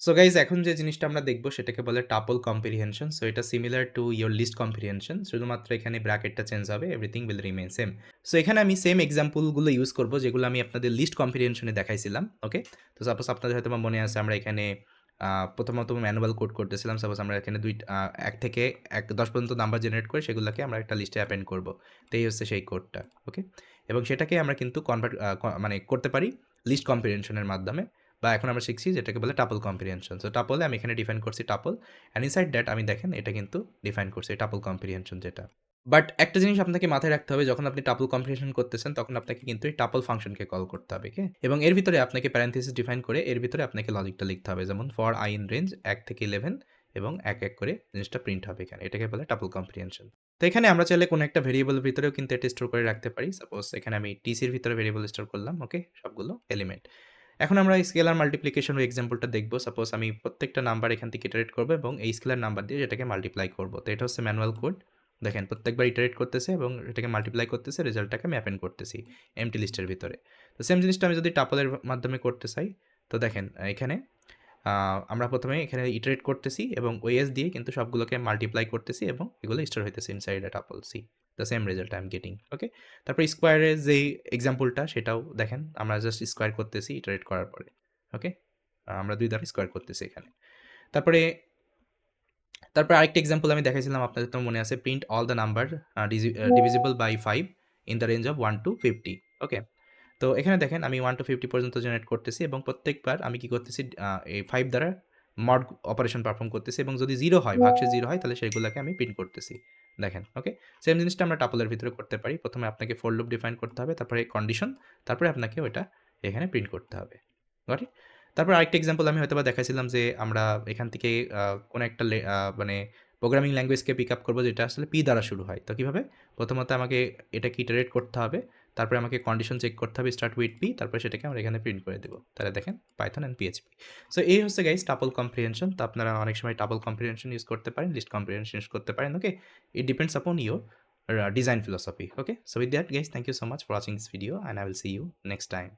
So guys এখন যে জিনিসটা আমরা দেখব সেটাকে বলে টাপল কম্প্রিহেনশন। সো এটা similar to your list comprehension. শুধুমাত্র এখানে ব্র্যাকেটটা চেঞ্জ হবে। Everything will remain same. So এখানে আমি সেম এক্সাম্পল গুলো ইউজ করব যেগুলো আমি আপনাদের লিস্ট কম্প্রিহেনশন এ দেখাইছিলাম। ওকে? তো সাপোজ আপনাদের হয়তোবা মনে আছে আমরা এখানে প্রথমত ম্যানুয়াল কোড করতেছিলাম। সাপোজ আমরা এখানে ১ থেকে ১ ১০ পর্যন্ত নাম্বার জেনারেট করে সেগুলোকে আমরা একটা লিস্টে অ্যাপেন্ড করব। তো এই হচ্ছে সেই কোডটা। ওকে? এবং সেটাকে আমরা কিন্তু কনভার্ট মানে করতে পারি লিস্ট কম্প্রিহেনশন এর মাধ্যমে। বা এখন আমরা শিখছি যেটাকে বলে টাপল কম্প্রিহেনশন। সো টাপলে আমি এখানে ডিফাইন করছি টাপল অ্যান্ড ইনসাইড দ্যাট আমি দেখেন এটা কিন্তু ডিফাইন করছি টাপল কম্প্রিহেনশন যেটা। বাট একটা জিনিস আপনাকে মাথায় রাখতে হবে যখন আপনি টাপল কম্প্রিহেনশন করতেছেন তখন আপনাকে কিন্তু এই টাপল ফাংশনকে কল করতে হবে, ওকে? এবং এর ভিতরে আপনাকে প্যারেনথেসিস ডিফাইন করে এর ভিতরে আপনাকে লজিকটা লিখতে হবে। যেমন ফর I ইন রেঞ্জ ১ থেকে 11 এবং এক, এক করে জিনিসটা প্রিন্ট হবে এখানে। এটাকে বলে টাপল কম্প্রিহেনশন। তো এখানে আমরা চাইলে কোনো একটা ভেরিয়েবলের ভিতরেও কিন্তু এটা স্টোর করে রাখতে পারি। সাপোজ এখানে আমি টিসির ভিতরে ভেরিয়েবল স্টোর করলাম, ওকে? সবগুলো এলিমেন্ট। এখন আমরা স্কেলার মাল্টিপ্লিকেশন এর এক্সাম্পলটা দেখব। সাপোজ আমি প্রত্যেকটা নাম্বার এখান থেকে ইটারেট করব এবং এই স্কেলার নাম্বার দিয়ে সেটাকে মাল্টিপ্লাই করব। তো এটা হচ্ছে ম্যানুয়াল কোড। দেখেন প্রত্যেকবার ইটারেট করতেছে এবং এটাকে মাল্টিপ্লাই করতেছে, রেজাল্টটাকে আমি অ্যাপেন্ড করতেছি এমটি লিস্টের ভিতরে। তো সেম জিনিসটা আমি যদি টাপলের মাধ্যমে করতে চাই, তো দেখেন এখানে আমরা প্রথমে এখানে ইটারেট করতেছি এবং ওএস দিয়ে কিন্তু সবগুলোকে মাল্টিপ্লাই করতেছি এবং এগুলো স্টোর হইতেছে inside a tuple see. The same result I am getting, okay? তারপর স্কোয়ারের যেই এক্সাম্পলটা সেটাও দেখেন আমরা জাস্ট স্কোয়ার করতেছি ইটারেট করার পরে, ওকে? আমরা ২ দ্বারা স্কোয়ার করতেছি এখানে। তারপরে আরেকটা এক্সাম্পল আমি দেখাইছিলাম আপনাদের তো মনে আছে print all the number divisible by 5 in the range of 1 to 50, okay? তো এখানে দেখেন আমি 1 to 50 পর্যন্ত জেনারেট করতেছি এবং প্রত্যেকবার আমি কি করতেছি এই 5 দ্বারা মড অপারেশন পারফর্ম করতেছি এবং যদি 0 হয়, ভাগশেষ 0 হয় তাহলে সেগুলোকে আমি প্রিন্ট করতেছি। দেখেন, ওকে? সেম জিনিসটা আমরা টাপলের ভিতরে করতে পারি। প্রথমে আপনাকে ফর লুপ ডিফাইন করতে হবে, তারপরে কন্ডিশন, তারপরে আপনাকে ওইটা এখানে প্রিন্ট করতে হবে। Got it? তারপর আরেকটা এক্সাম্পল আমি হয়তোবা দেখাইছিলাম যে আমরা এখান থেকে কোনো একটা মানে প্রোগ্রামিং ল্যাঙ্গুয়েজকে পিক আপ করব যেটা আসলে পি দ্বারা শুরু হয়। তো কিভাবে? প্রথমত আমাকে এটাকে ইটারেট করতে হবে। তারপরে আমাকে কন্ডিশন চেক করতে হবে স্টার্ট উইথ পি, তারপরে সেটাকে আমরা এখানে প্রিন্ট করে দেব। তাহলে দেখেন পাইথন অ্যান্ড পিএইচপি। সো এই হচ্ছে গাইস টাপল কম্প্রিহেনশন। তো আপনারা অনেক সময় টাপল কম্প্রিহেনশন ইউজ করতে পারেন, লিস্ট কম্প্রিহেনশন ইউজ করতে পারেন, okay? It depends upon your design philosophy, okay? So with that guys, thank you so much for watching this video and I will see you next time.